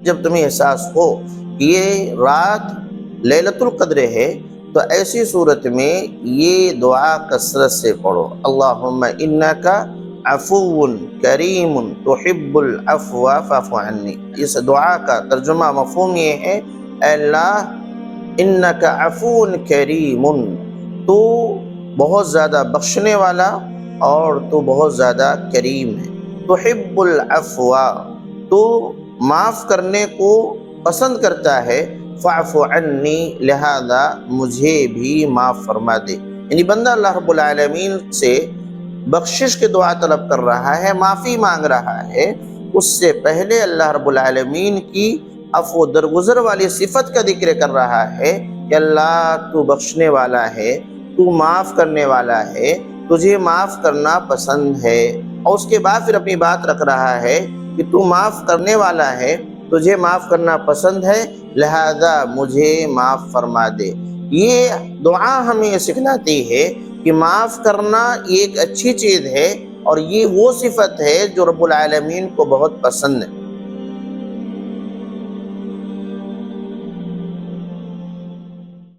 جب تمہیں احساس ہو کہ یہ رات لیلۃ القدر ہے تو ایسی صورت میں یہ دعا کثرت سے پڑھو، اللہم انک عفو کریم تحب العفو فاعف عنی۔ اس دعا کا ترجمہ مفہوم یہ ہے، اے اللہ انک عفو کریم، تو بہت زیادہ بخشنے والا اور تو بہت زیادہ کریم ہے، تحب العفو، تو معاف کرنے کو پسند کرتا ہے، فاعف عنی، لہذا مجھے بھی معاف فرما دے۔ یعنی بندہ اللہ رب العالمین سے بخشش کی دعا طلب کر رہا ہے، معافی مانگ رہا ہے، اس سے پہلے اللہ رب العالمین کی عفو درگزر والی صفت کا ذکر کر رہا ہے کہ اللہ تو بخشنے والا ہے، تو معاف کرنے والا ہے، تجھے معاف کرنا پسند ہے، اور اس کے بعد پھر اپنی بات رکھ رہا ہے کہ تو معاف کرنے والا ہے، تجھے معاف کرنا پسند ہے، لہذا مجھے معاف فرما دے۔ یہ دعا ہمیں یہ سکھلاتی ہے کہ معاف کرنا ایک اچھی چیز ہے، اور یہ وہ صفت ہے جو رب العالمین کو بہت پسند ہے۔